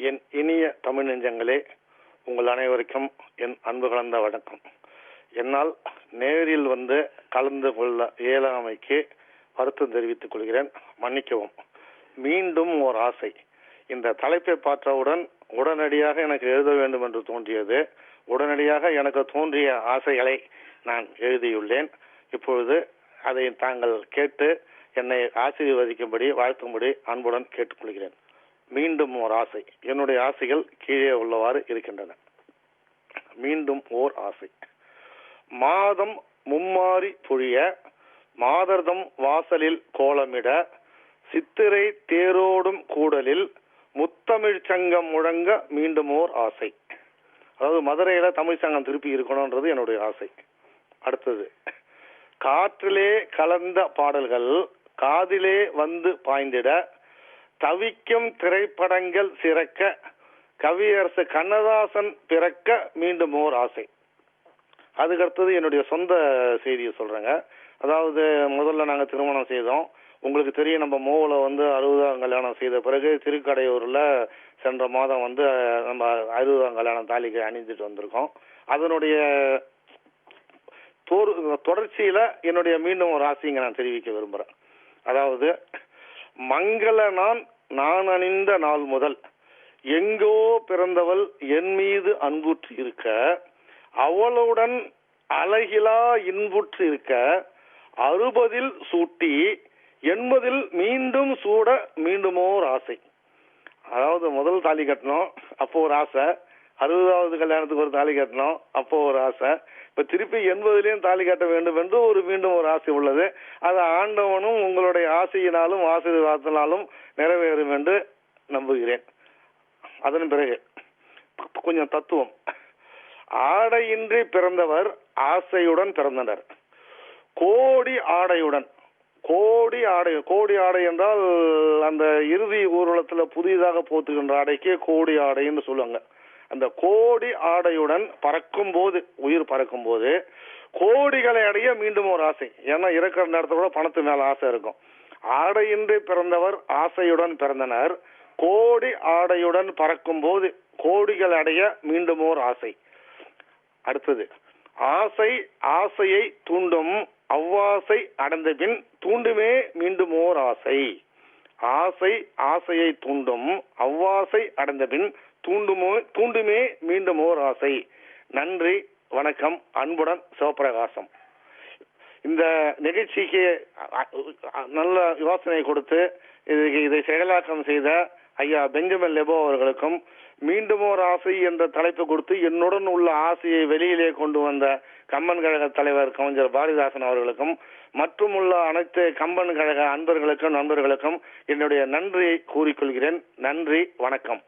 என் இனிய தமிழ் நெஞ்சங்களே, உங்கள் அனைவருக்கும் என் அன்பு கலந்த வணக்கம். என்னால் நேரில் வந்து கலந்து கொள்ள இயலாமைக்கு வருத்தம் தெரிவித்துக் கொள்கிறேன், மன்னிக்கவும். மீண்டும் ஒரு ஆசை. இந்த தலைப்பை பார்த்தவுடன் உடனடியாக எனக்கு எழுத வேண்டும் என்று தோன்றியது. உடனடியாக எனக்கு தோன்றிய ஆசைகளை நான் எழுதியுள்ளேன். இப்பொழுது அதை தாங்கள் கேட்டு என்னை ஆசீர்வதிக்கும்படி வாழ்த்தும்படி அன்புடன் கேட்டுக்கொள்கிறேன். மீண்டும் ஒரு ஆசை. என்னுடைய ஆசைகள் கீழே உள்ளவாறு இருக்கின்றன. மீண்டும் ஓர் ஆசை. மாதம் மும்மாறி பொழிய, மாதர்தம் வாசலில் கோலமிட, சித்திரை தேரோடும் கூடலில் முத்தமிழ் சங்கம் முழங்க மீண்டும் ஓர் ஆசை. அதாவது மதுரையில தமிழ் சங்கம் திருப்பி இருக்கணும்ன்றது என்னுடைய ஆசை. அடுத்தது, காற்றிலே கலந்த பாடல்கள் காதிலே வந்து பாய்ந்திட, தவிக்கும் திரைப்படங்கள் சிறக்க, கவியரசு கண்ணதாசன் பிறக்க மீண்டும் ஓர் ஆசை. அதுக்கடுத்தது என்னுடைய சொந்த செய்தியை சொல்றேங்க. அதாவது முதல்ல நாங்கள் திருமணம் செய்தோம். உங்களுக்கு தெரியும், நம்ம மோவில் வந்து 60ஆம் கல்யாணம் செய்த பிறகு திருக்கடையூரில் சென்ற மாதம் வந்து நம்ம 60ஆம் கல்யாணம் தாலிக்கு அணிஞ்சிட்டு வந்திருக்கோம். அதனுடைய தொடர்ச்சியில என்னுடைய மீண்டும் ஒரு ஆசைங்க நான் தெரிவிக்க விரும்புகிறேன். அதாவது, மங்கள நான் அணிந்த நாள் முதல் எங்கோ பிறந்தவள் என் மீது அன்புற்று இருக்க, அவளுடன் அழகிலா இன்புற்று இருக்க, 60 சூட்டி 80 மீண்டும் சூட மீண்டுமோர் ஆசை. அதாவது முதல் தாலி கட்டணும், அப்போ ஒரு ஆசை. 60வது கல்யாணத்துக்கு ஒரு தாலி கட்டணும், அப்போ ஒரு ஆசை. இப்ப திருப்பி 80லையும் தாலி கட்ட வேண்டும் என்று மீண்டும் ஒரு ஆசை உள்ளது. அது ஆண்டவனும் உங்களுடைய ஆசையினாலும் ஆசீர்வாதத்தினாலும் நிறைவேறும் என்று நம்புகிறேன். அதன் பிறகு கொஞ்சம் தத்துவம். ஆடையின்றி பிறந்தவர் ஆசையுடன் பிறந்தனர். கோடி ஆடையுடன், கோடி ஆடை என்றால் அந்த இறுதி ஊர்வலத்துல புதிதாக போத்துகின்ற ஆடைக்கு கோடி ஆடைன்னு சொல்லுவாங்க. அந்த கோடி ஆடையுடன் பறக்கும் போது, உயிர் பறக்கும் போது கோடிகளை அடைய மீண்டும் ஒரு ஆசை. ஏன்னா இறக்கிற நேரத்தை கூட பணத்து மேல ஆசை இருக்கும். ஆடையின்றி பிறந்தவர் ஆசையுடன் பிறந்தனர். கோடி ஆடையுடன் பறக்கும் போது கோடிகள் அடைய மீண்டும் ஒரு ஆசை. அடுத்தது, ஆசையை தூண்டும், அவ்வாசை அடைந்த பின் தூண்டுமே மீண்டும் ஓர் ஆசை. ஆசையை தூண்டும், அவ்வாசை அடைந்த பின் தூண்டுமே மீண்டும் ஓர் ஆசை. நன்றி, வணக்கம். அன்புடன் சிவபிரகாசம். இந்த நிகழ்ச்சிக்கு நல்ல யோசனை கொடுத்து இதை செயலாக்கம் செய்த ஐயா பெஞ்சமின் லெபோ அவர்களுக்கும், மீண்டும் ஒரு ஆசை என்ற தலைப்பு கொடுத்து என்னுடன் உள்ள ஆசையை வெளியிலே கொண்டு வந்த கம்பன் கழக தலைவர் கவிஞர் பாரதிதாசன் அவர்களுக்கும், மற்றும் உள்ள அனைத்து கம்பன் கழக நண்பர்களுக்கும் என்னுடைய நன்றியை கூறிக்கொள்கிறேன். நன்றி, வணக்கம்.